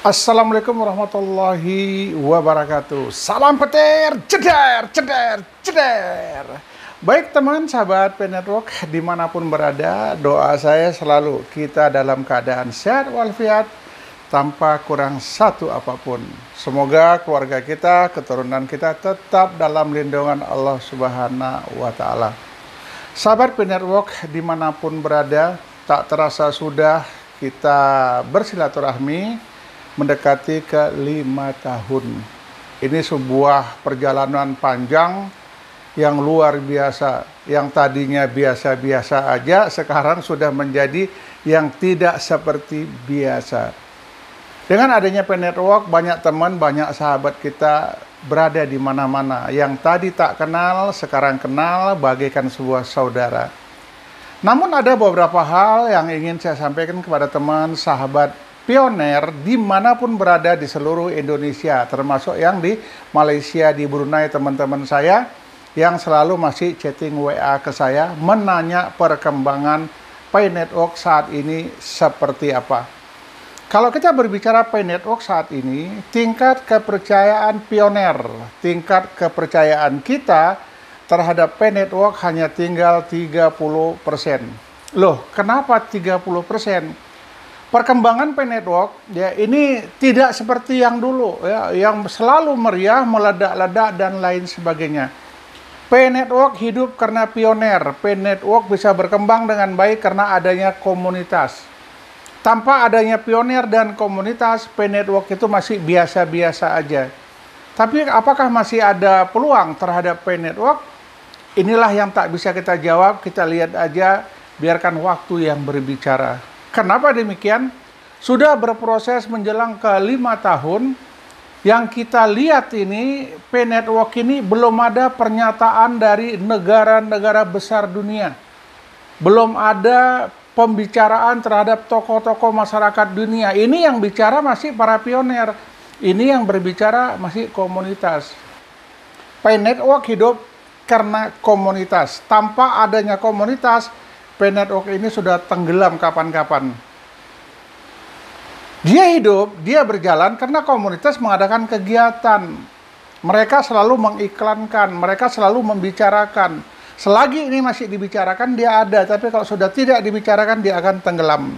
Assalamualaikum warahmatullahi wabarakatuh. Salam petir, ceder, ceder, ceder. Baik teman sahabat P-Network dimanapun berada, doa saya selalu kita dalam keadaan sehat walafiat tanpa kurang satu apapun. Semoga keluarga kita, keturunan kita tetap dalam lindungan Allah Subhanahu wa Ta'ala. Sahabat P-Network dimanapun berada, tak terasa sudah kita bersilaturahmi mendekati ke 5 tahun. Ini sebuah perjalanan panjang yang luar biasa. Yang tadinya biasa-biasa aja, sekarang sudah menjadi yang tidak seperti biasa. Dengan adanya P-Network, banyak teman, banyak sahabat kita berada di mana-mana. Yang tadi tak kenal, sekarang kenal, bagaikan sebuah saudara. Namun ada beberapa hal yang ingin saya sampaikan kepada teman, sahabat pioner dimanapun berada di seluruh Indonesia, termasuk yang di Malaysia, di Brunei, teman-teman saya yang selalu masih chatting WA ke saya menanya perkembangan P-Network saat ini seperti apa. Kalau kita berbicara P-Network saat ini, tingkat kepercayaan pioner, tingkat kepercayaan kita terhadap P-Network hanya tinggal 30%. Loh, kenapa 30%? Perkembangan P-Network ya ini tidak seperti yang dulu ya, yang selalu meriah, meledak-ledak dan lain sebagainya. P-Network hidup karena pioner. P-Network bisa berkembang dengan baik karena adanya komunitas. Tanpa adanya pioner dan komunitas, P-Network itu masih biasa-biasa aja. Tapi apakah masih ada peluang terhadap P-Network? Inilah yang tak bisa kita jawab, kita lihat aja, biarkan waktu yang berbicara. Kenapa demikian? Sudah berproses menjelang ke 5 tahun, yang kita lihat ini, P-Network ini belum ada pernyataan dari negara-negara besar dunia. Belum ada pembicaraan terhadap tokoh-tokoh masyarakat dunia. Ini yang bicara masih para pioner. Ini yang berbicara masih komunitas. P-Network hidup karena komunitas. Tanpa adanya komunitas, P-Network ini sudah tenggelam kapan-kapan. Dia hidup, dia berjalan karena komunitas mengadakan kegiatan. Mereka selalu mengiklankan, mereka selalu membicarakan. Selagi ini masih dibicarakan, dia ada. Tapi kalau sudah tidak dibicarakan, dia akan tenggelam.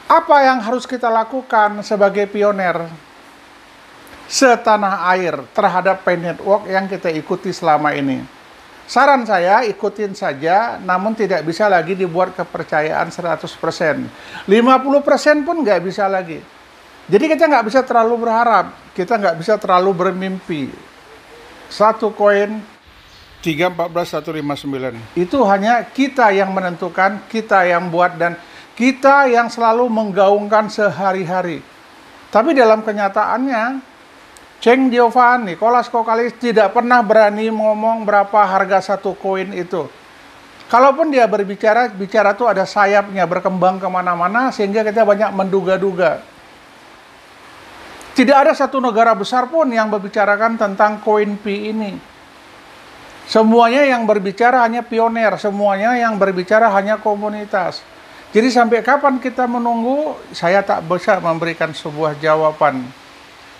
Apa yang harus kita lakukan sebagai pioner setanah air terhadap P-Network yang kita ikuti selama ini? Saran saya, ikutin saja, namun tidak bisa lagi dibuat kepercayaan 100%. 50% pun nggak bisa lagi. Jadi kita nggak bisa terlalu berharap, kita nggak bisa terlalu bermimpi. Satu koin 314159. Itu hanya kita yang menentukan, kita yang buat, dan kita yang selalu menggaungkan sehari-hari. Tapi dalam kenyataannya, Cheng Diovan, Nicholas Kokalis tidak pernah berani ngomong berapa harga satu koin itu. Kalaupun dia berbicara, bicara tuh ada sayapnya, berkembang kemana-mana, sehingga kita banyak menduga-duga. Tidak ada satu negara besar pun yang membicarakan tentang koin P ini. Semuanya yang berbicara hanya pioner, semuanya yang berbicara hanya komunitas. Jadi sampai kapan kita menunggu, saya tak bisa memberikan sebuah jawaban.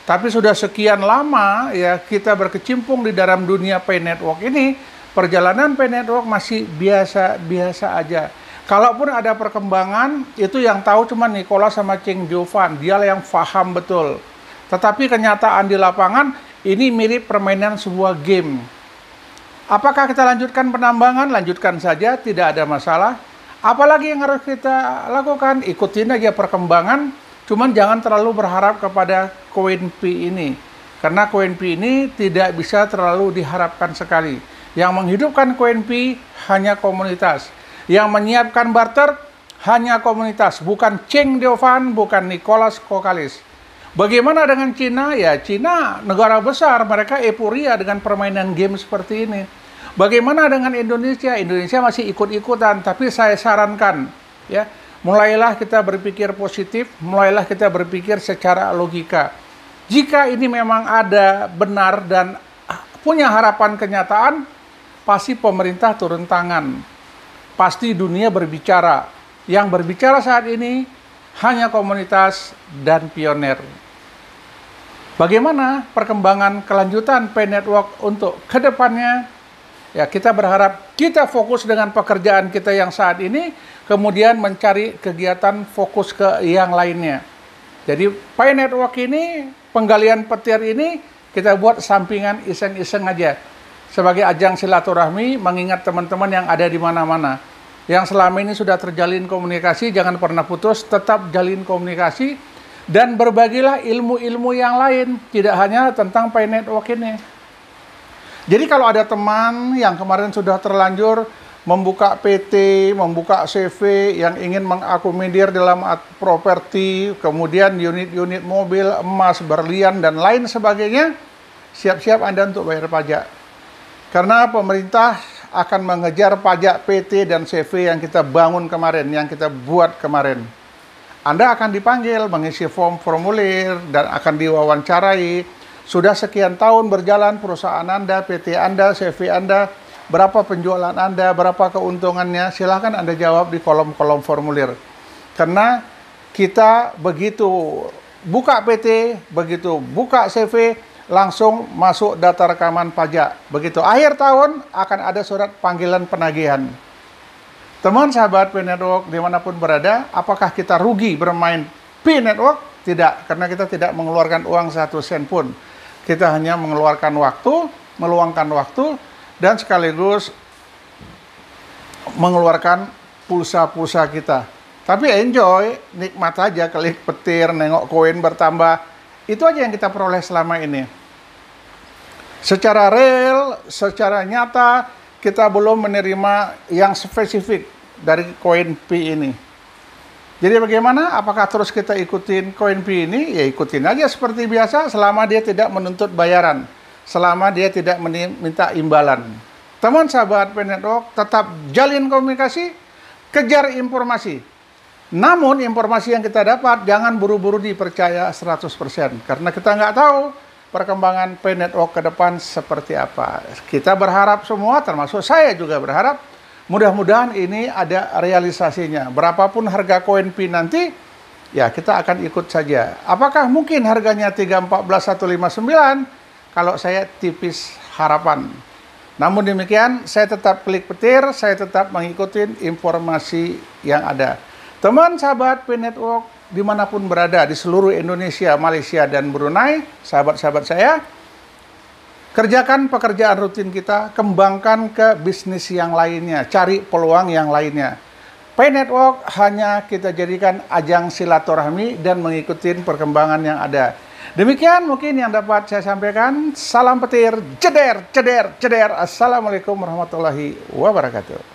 Tapi sudah sekian lama ya kita berkecimpung di dalam dunia P-Network ini, perjalanan P-Network masih biasa-biasa aja. Kalaupun ada perkembangan, itu yang tahu cuma Nicholas sama Cheng Diovan, dialah yang paham betul. Tetapi kenyataan di lapangan, ini mirip permainan sebuah game. Apakah kita lanjutkan penambangan? Lanjutkan saja, tidak ada masalah. Apalagi yang harus kita lakukan? Ikutin aja perkembangan. Cuman jangan terlalu berharap kepada koin P ini. Karena koin P ini tidak bisa terlalu diharapkan sekali. Yang menghidupkan koin P hanya komunitas. Yang menyiapkan barter hanya komunitas. Bukan Cheng Diovan, bukan Nicholas Kokalis. Bagaimana dengan Cina? Ya, Cina negara besar. Mereka euforia dengan permainan game seperti ini. Bagaimana dengan Indonesia? Indonesia masih ikut-ikutan. Tapi saya sarankan, ya, mulailah kita berpikir positif, mulailah kita berpikir secara logika. Jika ini memang ada benar dan punya harapan kenyataan, pasti pemerintah turun tangan. Pasti dunia berbicara. Yang berbicara saat ini hanya komunitas dan pionir. Bagaimana perkembangan kelanjutan Pay Network untuk kedepannya? Ya, kita berharap kita fokus dengan pekerjaan kita yang saat ini, kemudian mencari kegiatan fokus ke yang lainnya. Jadi Pay Network ini, penggalian petir ini, kita buat sampingan iseng-iseng aja. Sebagai ajang silaturahmi, mengingat teman-teman yang ada di mana-mana. Yang selama ini sudah terjalin komunikasi, jangan pernah putus, tetap jalin komunikasi, dan berbagilah ilmu-ilmu yang lain, tidak hanya tentang Pay Network ini. Jadi kalau ada teman yang kemarin sudah terlanjur membuka PT, membuka CV, yang ingin mengakomodir dalam properti, kemudian unit-unit mobil, emas, berlian, dan lain sebagainya, siap-siap Anda untuk bayar pajak. Karena pemerintah akan mengejar pajak PT dan CV yang kita bangun kemarin, yang kita buat kemarin. Anda akan dipanggil mengisi formulir dan akan diwawancarai. Sudah sekian tahun berjalan perusahaan Anda, PT Anda, CV Anda, berapa penjualan Anda, berapa keuntungannya, silahkan Anda jawab di kolom-kolom formulir. Karena kita begitu buka PT, begitu buka CV, langsung masuk data rekaman pajak. Begitu akhir tahun akan ada surat panggilan penagihan. Teman sahabat Pay Network dimanapun berada, apakah kita rugi bermain Pay Network? Tidak, karena kita tidak mengeluarkan uang 1 sen pun. Kita hanya mengeluarkan waktu, meluangkan waktu, dan sekaligus mengeluarkan pulsa-pulsa kita. Tapi enjoy, nikmat aja, klik petir, nengok koin bertambah. Itu aja yang kita peroleh selama ini. Secara real, secara nyata, kita belum menerima yang spesifik dari koin Pi ini. Jadi bagaimana? Apakah terus kita ikutin koin Pi ini? Ya ikutin aja seperti biasa selama dia tidak menuntut bayaran. Selama dia tidak minta imbalan. Teman sahabat Pay Network, tetap jalin komunikasi, kejar informasi. Namun informasi yang kita dapat jangan buru-buru dipercaya 100%. Karena kita nggak tahu perkembangan Pay Network ke depan seperti apa. Kita berharap semua, termasuk saya juga berharap, mudah-mudahan ini ada realisasinya. Berapapun harga koin Pi nanti, ya kita akan ikut saja. Apakah mungkin harganya 314.159? Kalau saya tipis harapan. Namun demikian, saya tetap klik petir, saya tetap mengikuti informasi yang ada. Teman sahabat Pay Network, dimanapun berada, di seluruh Indonesia, Malaysia, dan Brunei, sahabat-sahabat saya, kerjakan pekerjaan rutin kita, kembangkan ke bisnis yang lainnya, cari peluang yang lainnya. Pay Network hanya kita jadikan ajang silaturahmi dan mengikuti perkembangan yang ada. Demikian mungkin yang dapat saya sampaikan. Salam petir, ceder, ceder, ceder. Assalamualaikum warahmatullahi wabarakatuh.